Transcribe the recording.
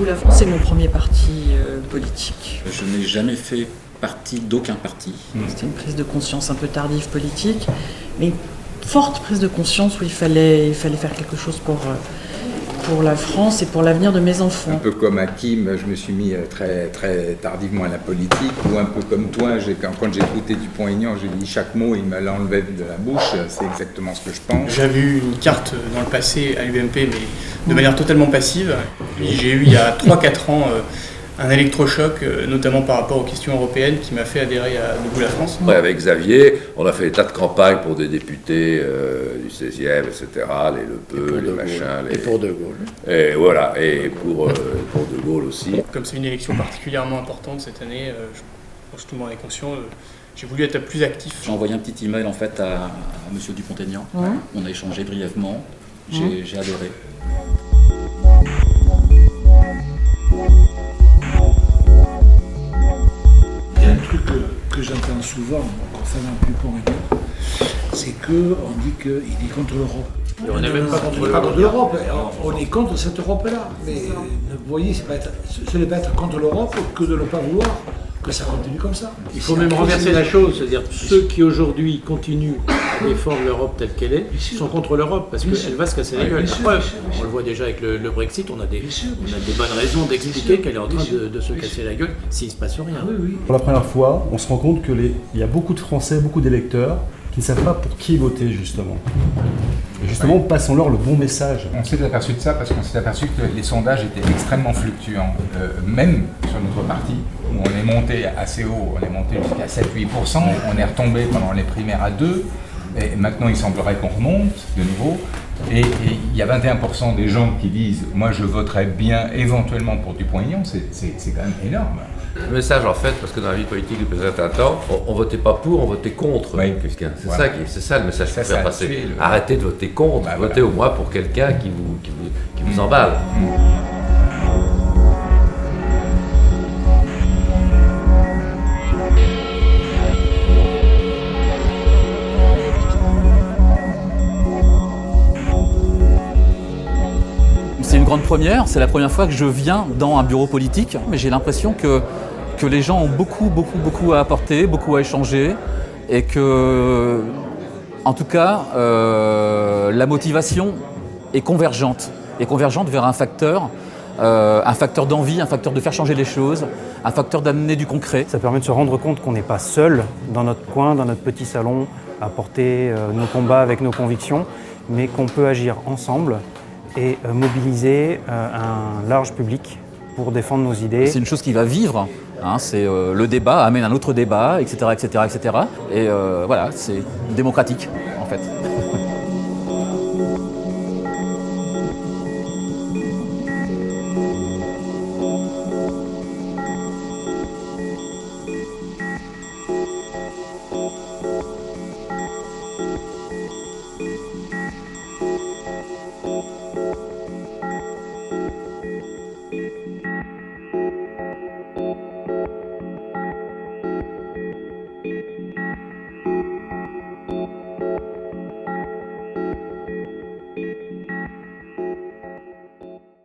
Debout la France, c'est mon premier parti politique. Je n'ai jamais fait partie d'aucun parti. C'était une prise de conscience un peu tardive politique, mais une forte prise de conscience où il fallait faire quelque chose pour la France et pour l'avenir de mes enfants. Un peu comme Hakim, je me suis mis très, très tardivement à la politique, ou un peu comme toi, quand j'ai écouté Dupont-Aignan, j'ai dit chaque mot, il me l'enlevait de la bouche, c'est exactement ce que je pense. J'avais eu une carte dans le passé à l'UMP, mais de manière totalement passive. Puis j'ai eu il y a 3-4 ans un électrochoc, notamment par rapport aux questions européennes, qui m'a fait adhérer à Debout la France. Ouais, avec Xavier, on a fait des tas de campagnes pour des députés du 16e, etc., les Lepeu, les machins. Et pour De Gaulle. Et voilà, et pour De Gaulle aussi. Comme c'est une élection particulièrement importante cette année, je pense que tout le monde est conscient, j'ai voulu être plus actif. J'ai envoyé un petit email en fait à monsieur Dupont-Aignan. On a échangé brièvement. J'ai adoré. Il y a un truc que j'entends souvent concernant Dupont-Aignan, c'est qu'on dit qu'il est contre l'Europe. Et on n'est même pas contre On n'est pas contre l'Europe, on est contre cette Europe-là. Mais vous voyez, ce n'est pas être contre l'Europe que de ne pas vouloir que ça continue comme ça. Il faut même renverser la chose, c'est-à-dire ceux qui aujourd'hui continuent à défendre l'Europe telle qu'elle est sont contre l'Europe parce qu'elle va se casser la gueule. On le voit déjà avec le Brexit, on a des bonnes raisons d'expliquer qu'elle est en train de se casser la gueule s'il ne se passe rien. Pour la première fois, on se rend compte qu'il y a beaucoup de Français, beaucoup d'électeurs qui ne savent pas pour qui voter justement. Et justement, passons-leur le bon message. On s'est aperçu de ça parce qu'on s'est aperçu que les sondages étaient extrêmement fluctuants, même sur notre parti, où on est monté assez haut, on est monté jusqu'à 7-8%, on est retombé pendant les primaires à 2%, et maintenant il semblerait qu'on remonte de nouveau, et il y a 21% des gens qui disent « moi je voterais bien éventuellement pour Dupont-Aignan », c'est quand même énorme. Le message en fait, parce que dans la vie politique depuis un certain temps, on votait pas pour, on votait contre quelqu'un. C'est Voilà. c'est ça le message qu'il faut faire passer. le... Arrêtez de voter contre, votez au moins pour quelqu'un qui vous emballe. C'est une grande première, c'est la première fois que je viens dans un bureau politique, mais j'ai l'impression que les gens ont beaucoup à apporter, beaucoup à échanger, et que, en tout cas, la motivation est convergente vers un facteur d'envie, un facteur de faire changer les choses, un facteur d'amener du concret. Ça permet de se rendre compte qu'on n'est pas seul dans notre coin, dans notre petit salon, à porter nos combats avec nos convictions, mais qu'on peut agir ensemble et mobiliser un large public pour défendre nos idées. C'est une chose qui va vivre, c'est le débat amène un autre débat, etc. Et voilà, c'est démocratique en fait.